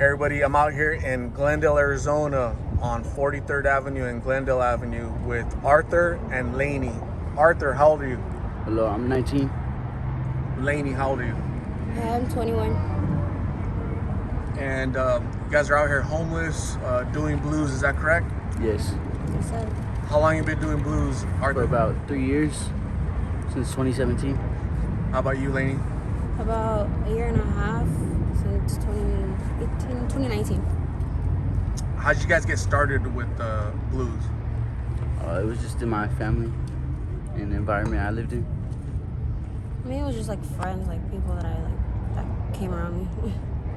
Everybody, I'm out here in Glendale, Arizona on 43rd Avenue and Glendale Avenue with Arthur and Laney. Arthur, how old are you? Hello, I'm 19. Laney, how old are you? I'm 21. And you guys are out here homeless, doing blues, is that correct? Yes. Yes, sir. How long you been doing blues, Arthur? For about 3 years, since 2017. How about you, Laney? About a year and a half since 2019. How'd you guys get started with blues? It was just in my family and the environment I lived in. I mean, it was just like friends, like people that that came around me.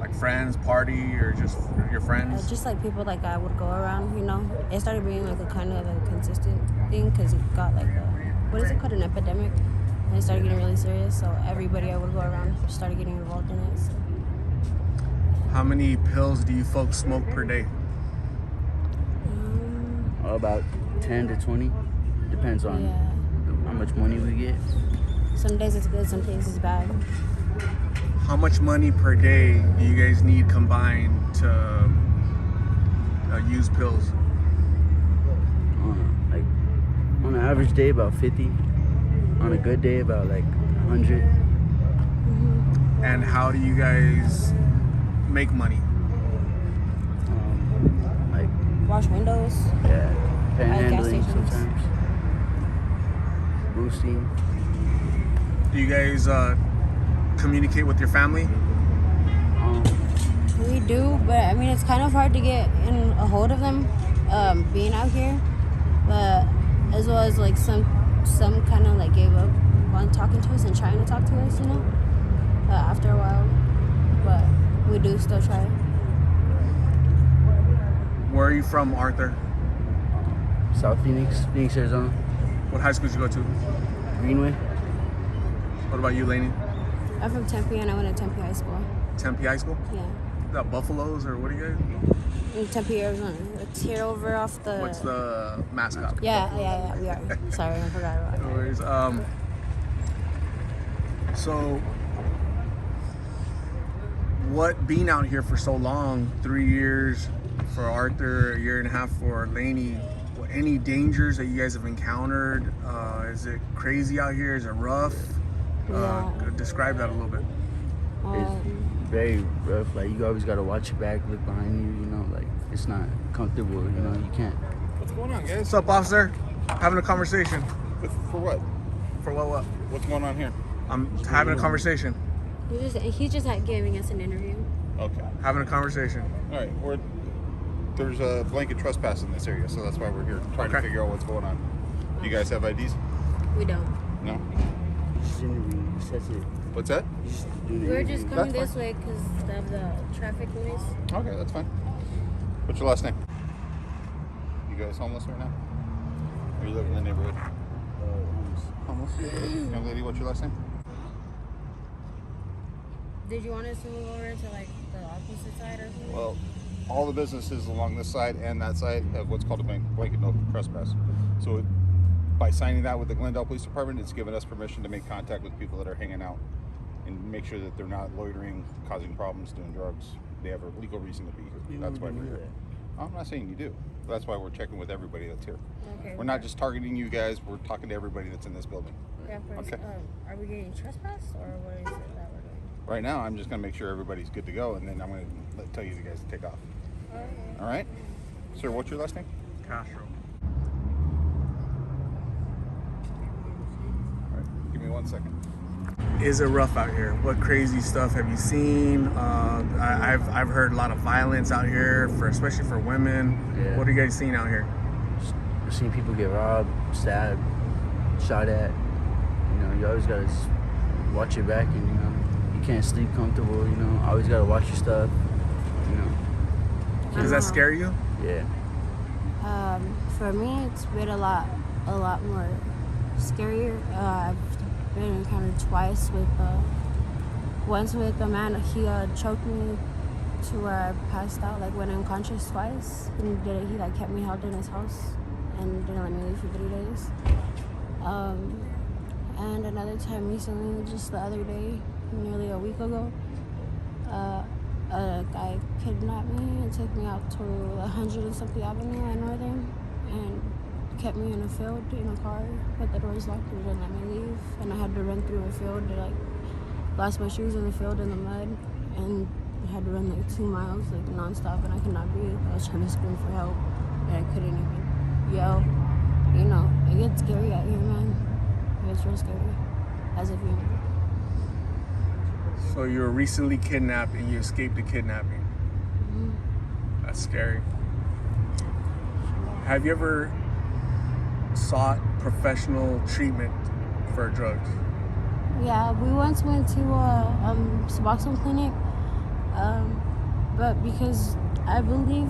Like friends, party, or just your friends? Just like people like I would go around, you know. It started being like a kind of like consistent thing because it got like what is it called, an epidemic? And it started getting really serious, so everybody I would go around started getting involved in it. So. How many pills do you folks smoke per day? About 10 to 20. Depends on how much money we get. Some days it's good, some days it's bad. How much money per day do you guys need combined to use pills? Like on an average day, about 50. On a good day, about like 100. Mm-hmm. And how do you guys make money? Like wash windows. Yeah, gas panhandling stations. sometimes. Boosting. Do you guys communicate with your family? We do, but I mean it's kind of hard to get in a hold of them being out here. But as well as like some kind of like gave up on talking to us and trying to talk to us, you know. After a while, but we do still try. Where are you from, Arthur? South Phoenix, Arizona. What high school did you go to? Greenway. What about you, Laney? I'm from Tempe and I went to Tempe High School. Tempe High School? Yeah. Is that Buffaloes or what are you guys? In Tempe, Arizona. It's here over off the... What's the mascot? Yeah, we are. Sorry, I forgot about No worries. So, what being out here for so long, 3 years for Arthur, a year and a half for Laney, any dangers that you guys have encountered? Is it crazy out here? Is it rough? Describe that a little bit. It's very rough. Like you always gotta watch your back, look behind you. You know, like it's not comfortable. You know, you can't. What's going on, guys? What's up, officer? Having a conversation. For what? For what? What's going on here? I'm having a conversation. He's just like giving us an interview. Okay. Having a conversation. All right. There's a blanket trespass in this area, so that's why we're here trying to figure out what's going on. You guys have IDs? We don't. No. What's that? We're just coming this way because of the traffic noise. Okay, that's fine. What's your last name? You guys homeless right now? Or you live in the neighborhood? Homeless. Young lady, what's your last name? Did you want us to move over to like the opposite side or something? Well, all the businesses along this side and that side have what's called a blanket no trespass. So by signing that with the Glendale Police Department, it's given us permission to make contact with people that are hanging out and make sure that they're not loitering, causing problems, doing drugs. They have a legal reason to be here. That's why we're here. I'm not saying you do. That's why we're checking with everybody that's here. Okay. We're not just targeting you guys. We're talking to everybody that's in this building. Yeah, Okay. are we getting trespassed or what is it that we're doing? Right now, I'm just going to make sure everybody's good to go, and then I'm going to tell you guys to take off. Okay. All right? Sir, what's your last name? Castro. All right. Give me 1 second. Is it rough out here? What crazy stuff have you seen? I've heard a lot of violence out here, especially for women. Yeah. What are you guys seeing out here? I've seen people get robbed, stabbed, shot at. You know, you always gotta watch your back, and you know, you can't sleep comfortable. You know, always gotta watch your stuff. You know. Does that scare you? Yeah. For me, it's been a lot more scarier. I've been encountered twice with, once with a man, he choked me to where I passed out, like went unconscious twice. And he like kept me held in his house and didn't let me leave for 3 days. And another time recently, just the other day, nearly a week ago, a guy kidnapped me and took me out to 100 and something Avenue at Northern and kept me in a field in a car with the doors locked and wouldn't let me leave. And I had to run through a field to like lost my shoes in the field in the mud and I had to run like 2 miles like nonstop and I could not breathe. I was trying to scream for help and I couldn't even yell. You know, it gets scary out here, man. It gets real scary as a female. So you were recently kidnapped and you escaped the kidnapping. That's scary. Have you ever sought professional treatment for drugs? Yeah, we once went to a Suboxone clinic, but because I believe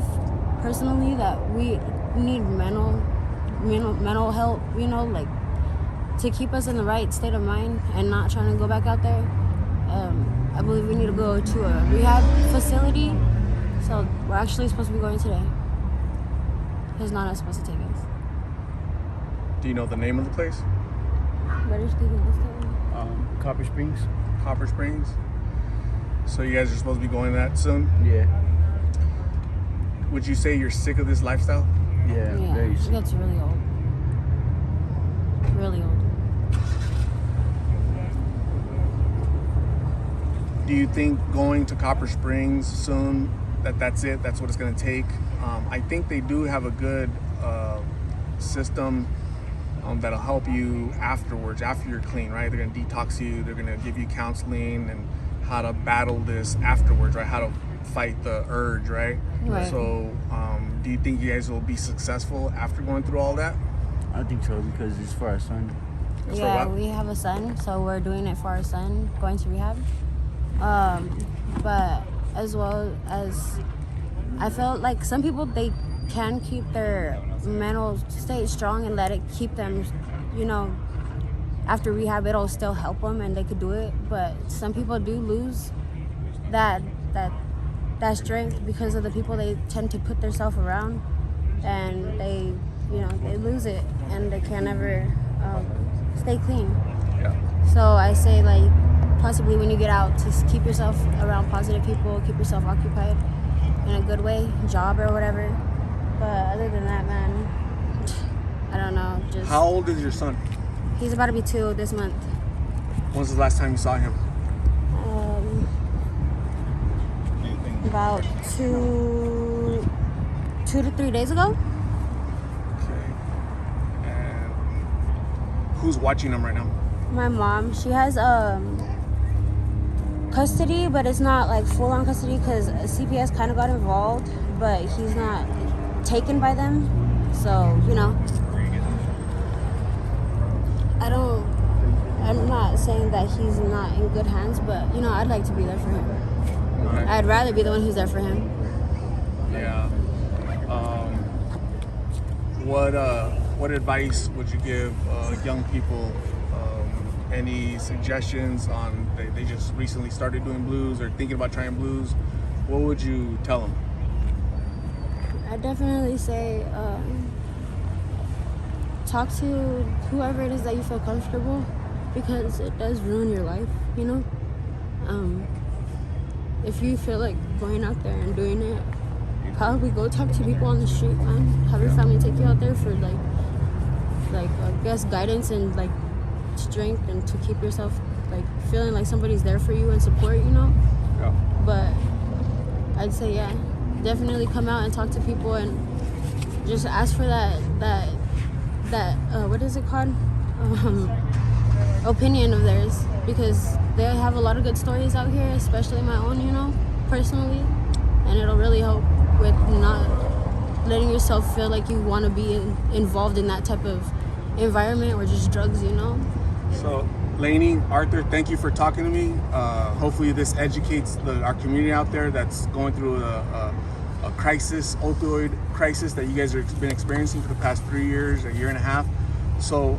personally that we need mental help, you know, like to keep us in the right state of mind and not trying to go back out there. I believe we need to go to a rehab facility. So we're actually supposed to be going today. His Nana's supposed to take us. Do you know the name of the place? What is taking us to? Copper Springs. Copper Springs. So you guys are supposed to be going to that soon? Yeah. Would you say you're sick of this lifestyle? Yeah. Yeah, Very it sick. gets really old. Really old. Do you think going to Copper Springs soon, that's it? That's what it's going to take? I think they do have a good system that'll help you afterwards, after you're clean, right? They're going to detox you. They're going to give you counseling and how to battle this afterwards, right? How to fight the urge, right? Right. So do you think you guys will be successful after going through all that? I think so because it's for our son. It's for Yeah, what? we have a son, so we're doing it for our son, going to rehab. But as well as I felt like some people, they can keep their mental state strong and let it keep them, you know, after rehab it'll still help them and they could do it. But some people do lose that strength because of the people they tend to put themselves around, and they, you know, they lose it and they can't ever stay clean. Yeah. So I say, like, possibly when you get out, to keep yourself around positive people, keep yourself occupied in a good way, job or whatever. But other than that, man, I don't know. Just How old is your son? he's about to be 2 this month. When's the last time you saw him? Anything? About 2 to 3 days ago. Okay. And who's watching him right now? My mom, she has custody, but it's not like full-on custody because CPS kind of got involved, but he's not taken by them. So, you know, I'm not saying that he's not in good hands, but, you know, I'd like to be there for him. Okay. I'd rather be the one who's there for him. Yeah. What advice would you give young people? Any suggestions on they just recently started doing blues or thinking about trying blues? What would you tell them? I definitely say talk to whoever it is that you feel comfortable, because it does ruin your life, you know. If you feel like going out there and doing it, probably go talk to people on the street, man. Have your family take you out there for like I guess guidance and like strength, and to keep yourself like feeling like somebody's there for you and support, you know. Yeah. But I'd say, yeah, definitely come out and talk to people and just ask for that what is it called, opinion of theirs, because they have a lot of good stories out here, especially my own, you know, personally, and it'll really help with not letting yourself feel like you want to be involved in that type of environment or just drugs, you know. So, Laney, Arthur, thank you for talking to me. Hopefully this educates our community out there that's going through a crisis, opioid crisis that you guys have been experiencing for the past 3 years, a year and a half. So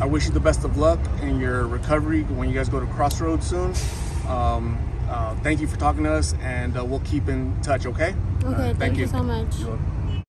I wish you the best of luck in your recovery when you guys go to Crossroads soon. Thank you for talking to us, and we'll keep in touch, okay? Okay, thank you you so much. You're welcome.